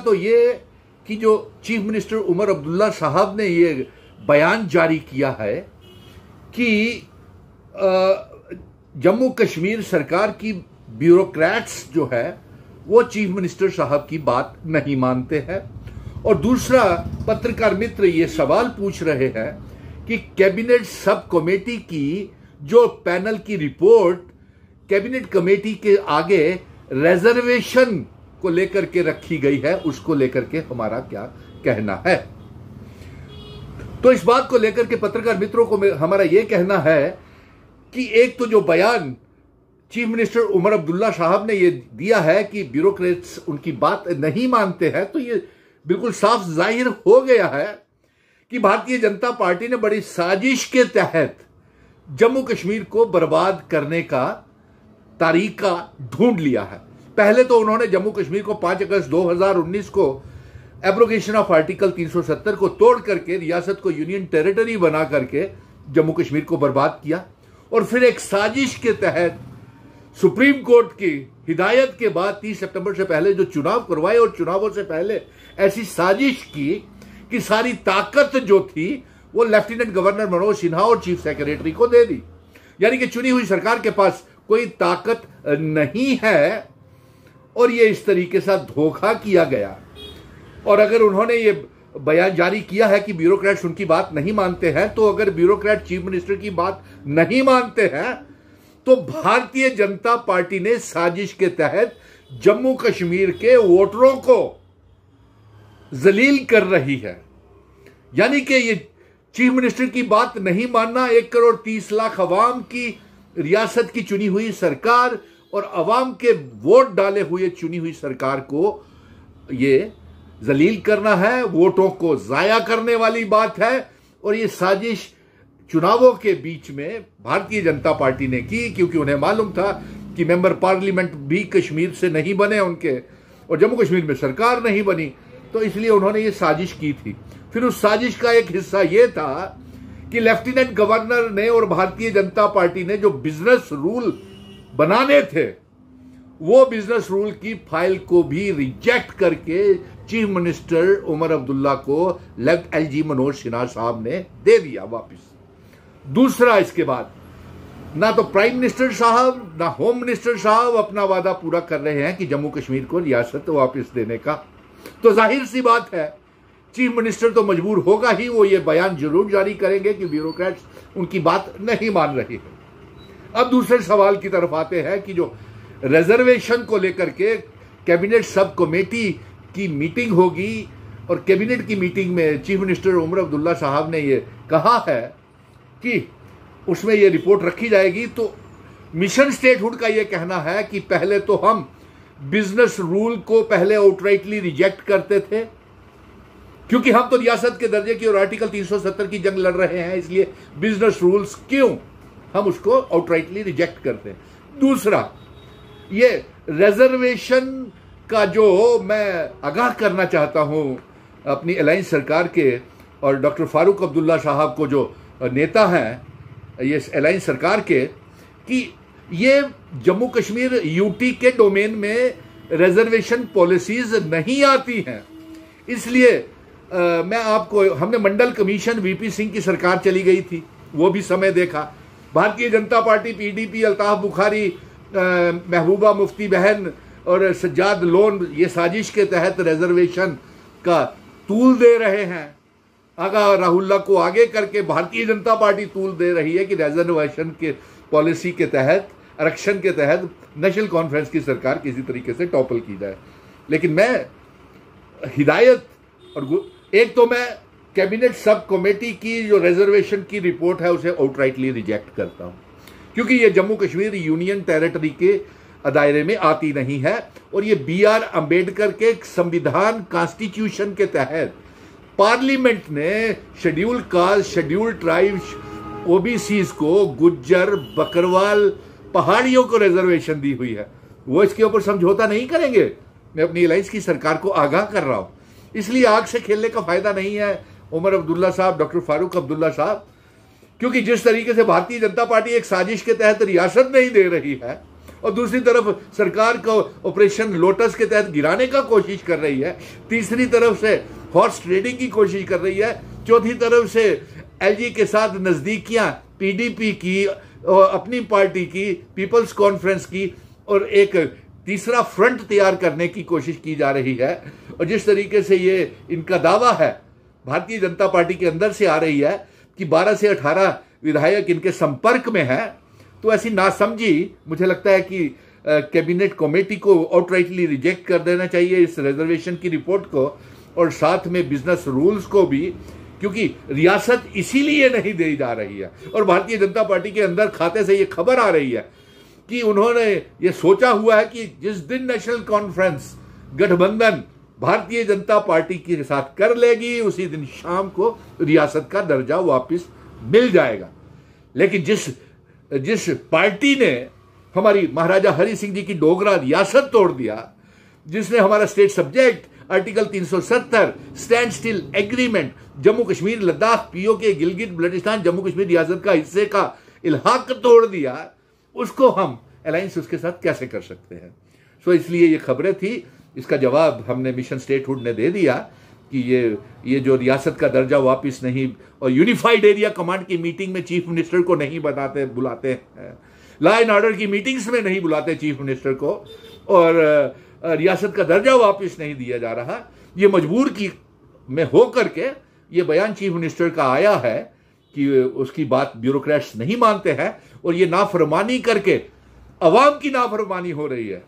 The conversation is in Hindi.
तो ये कि जो चीफ मिनिस्टर उमर अब्दुल्ला साहब ने ये बयान जारी किया है कि जम्मू कश्मीर सरकार की ब्यूरोक्रेट्स जो है वो चीफ मिनिस्टर साहब की बात नहीं मानते हैं। और दूसरा, पत्रकार मित्र ये सवाल पूछ रहे हैं कि कैबिनेट सब कमेटी की जो पैनल की रिपोर्ट कैबिनेट कमेटी के आगे रिजर्वेशन को लेकर के रखी गई है, उसको लेकर के हमारा क्या कहना है। तो इस बात को लेकर के पत्रकार मित्रों को हमारा यह कहना है कि एक तो जो बयान चीफ मिनिस्टर उमर अब्दुल्ला साहब ने ये दिया है कि ब्यूरोक्रेट्स उनकी बात नहीं मानते हैं, तो ये बिल्कुल साफ जाहिर हो गया है कि भारतीय जनता पार्टी ने बड़ी साजिश के तहत जम्मू कश्मीर को बर्बाद करने का तरीका ढूंढ लिया है। पहले तो उन्होंने जम्मू कश्मीर को 5 अगस्त 2019 को एब्रोगेशन ऑफ आर्टिकल 370 को तोड़ करके रियासत को यूनियन टेरिटरी बना करके जम्मू कश्मीर को बर्बाद किया। और फिर एक साजिश के तहत सुप्रीम कोर्ट की हिदायत के बाद 30 सितंबर से पहले जो चुनाव करवाए और चुनावों से पहले ऐसी साजिश की कि सारी ताकत जो थी वो लेफ्टिनेंट गवर्नर मनोज सिन्हा और चीफ सेक्रेटरी को दे दी। यानी कि चुनी हुई सरकार के पास कोई ताकत नहीं है और ये इस तरीके से धोखा किया गया। और अगर उन्होंने ये बयान जारी किया है कि ब्यूरोक्रेट्स उनकी बात नहीं मानते हैं, तो अगर ब्यूरोक्रेट चीफ मिनिस्टर की बात नहीं मानते हैं तो भारतीय जनता पार्टी ने साजिश के तहत जम्मू कश्मीर के वोटरों को जलील कर रही है। यानी कि ये चीफ मिनिस्टर की बात नहीं मानना 1 करोड़ 30 लाख अवाम की रियासत की चुनी हुई सरकार और अवाम के वोट डाले हुए चुनी हुई सरकार को ये जलील करना है, वोटों को जाया करने वाली बात है। और ये साजिश चुनावों के बीच में भारतीय जनता पार्टी ने की, क्योंकि उन्हें मालूम था कि मेंबर पार्लियामेंट भी कश्मीर से नहीं बने उनके और जम्मू कश्मीर में सरकार नहीं बनी, तो इसलिए उन्होंने ये साजिश की थी। फिर उस साजिश का एक हिस्सा यह था कि लेफ्टिनेंट गवर्नर ने और भारतीय जनता पार्टी ने जो बिजनेस रूल बनाने थे वो बिजनेस रूल की फाइल को भी रिजेक्ट करके चीफ मिनिस्टर उमर अब्दुल्ला को लेफ्ट एलजी मनोज सिन्हा साहब ने दे दिया वापस। दूसरा, इसके बाद ना तो प्राइम मिनिस्टर साहब ना होम मिनिस्टर साहब अपना वादा पूरा कर रहे हैं कि जम्मू कश्मीर को रियासत वापस देने का। तो जाहिर सी बात है चीफ मिनिस्टर तो मजबूर होगा ही, वो ये बयान जरूर जारी करेंगे कि ब्यूरोक्रेट्स उनकी बात नहीं मान रही है। अब दूसरे सवाल की तरफ आते हैं कि जो रिजर्वेशन को लेकर के कैबिनेट सब कमेटी की मीटिंग होगी और कैबिनेट की मीटिंग में चीफ मिनिस्टर उमर अब्दुल्ला साहब ने ये कहा है कि उसमें ये रिपोर्ट रखी जाएगी। तो मिशन स्टेटहुड का ये कहना है कि पहले तो हम बिजनेस रूल को पहले आउटराइटली रिजेक्ट करते थे, क्योंकि हम तो रियासत के दर्जे की और आर्टिकल 370 की जंग लड़ रहे हैं, इसलिए बिजनेस रूल्स क्यों हम उसको आउटराइटली रिजेक्ट करते हैं। दूसरा, ये रिजर्वेशन का जो मैं आगाह करना चाहता हूं अपनी अलायंस सरकार के और डॉक्टर फारूक अब्दुल्ला साहब को जो नेता हैं ये अलायंस सरकार के, कि ये जम्मू कश्मीर यूटी के डोमेन में रिजर्वेशन पॉलिसीज नहीं आती हैं। इसलिए मैं आपको, हमने मंडल कमीशन वीपी सिंह की सरकार चली गई थी, वो भी समय देखा। भारतीय जनता पार्टी, पीडीपी, अल्ताफ बुखारी, महबूबा मुफ्ती बहन और सज्जाद लोन ये साजिश के तहत रिजर्वेशन का तूल दे रहे हैं। आगा राहुल्ला को आगे करके भारतीय जनता पार्टी तूल दे रही है कि रिजर्वेशन के पॉलिसी के तहत, आरक्षण के तहत नेशनल कॉन्फ्रेंस की सरकार किसी तरीके से टॉपल की जाए। लेकिन मैं हिदायत और एक तो मैं कैबिनेट सब कमेटी की जो रिजर्वेशन की रिपोर्ट है उसे आउटराइटली रिजेक्ट करता हूं, क्योंकि ये जम्मू कश्मीर यूनियन टेरिटरी के दायरे में आती नहीं है। और ये BR अंबेडकर के संविधान कॉन्स्टिट्यूशन के तहत पार्लियामेंट ने schedule caste, schedule tribes, OBCs को, गुज्जर, बकरवाल, पहाड़ियों को रिजर्वेशन दी हुई है, वो इसके ऊपर समझौता नहीं करेंगे। मैं अपनी अलायंस की सरकार को आगाह कर रहा हूं, इसलिए आग से खेलने का फायदा नहीं है उमर अब्दुल्ला साहब, डॉक्टर फारूक अब्दुल्ला साहब, क्योंकि जिस तरीके से भारतीय जनता पार्टी एक साजिश के तहत रियासत नहीं दे रही है और दूसरी तरफ सरकार को ऑपरेशन लोटस के तहत गिराने का कोशिश कर रही है, तीसरी तरफ से हॉर्स ट्रेडिंग की कोशिश कर रही है, चौथी तरफ से एलजी के साथ नजदीकियां पीडीपी की और अपनी पार्टी की, पीपल्स कॉन्फ्रेंस की, और एक तीसरा फ्रंट तैयार करने की कोशिश की जा रही है। और जिस तरीके से ये इनका दावा है भारतीय जनता पार्टी के अंदर से आ रही है कि 12 से 18 विधायक इनके संपर्क में है, तो ऐसी नासमझी मुझे लगता है कि कैबिनेट कमेटी को आउटराइटली रिजेक्ट कर देना चाहिए इस रिजर्वेशन की रिपोर्ट को, और साथ में बिजनेस रूल्स को भी, क्योंकि रियासत इसीलिए नहीं दी जा रही है। और भारतीय जनता पार्टी के अंदर खाते से ये खबर आ रही है कि उन्होंने ये सोचा हुआ है कि जिस दिन नेशनल कॉन्फ्रेंस गठबंधन भारतीय जनता पार्टी के साथ कर लेगी, उसी दिन शाम को रियासत का दर्जा वापस मिल जाएगा। लेकिन जिस पार्टी ने हमारी महाराजा हरि सिंह जी की डोगरा रियासत तोड़ दिया, जिसने हमारा state subject article 370 stand still agreement, Jammu Kashmir Ladakh PoK Gilgit Baltistan Jammu Kashmir रियासत का हिस्से का इल्हाक तोड़ दिया, उसको हम अलायंस उसके साथ कैसे कर सकते हैं। सो इसलिए ये खबरें थी, इसका जवाब हमने मिशन स्टेटहुड ने दे दिया कि ये जो रियासत का दर्जा वापस नहीं, और यूनिफाइड एरिया कमांड की मीटिंग में चीफ मिनिस्टर को नहीं बुलाते हैं, लॉ एंड ऑर्डर की मीटिंग्स में नहीं बुलाते चीफ मिनिस्टर को, और रियासत का दर्जा वापस नहीं दिया जा रहा। ये मजबूर की में हो करके ये बयान चीफ मिनिस्टर का आया है कि उसकी बात ब्यूरोक्रेट्स नहीं मानते हैं, और ये नाफरमानी करके अवाम की नाफरमानी हो रही है।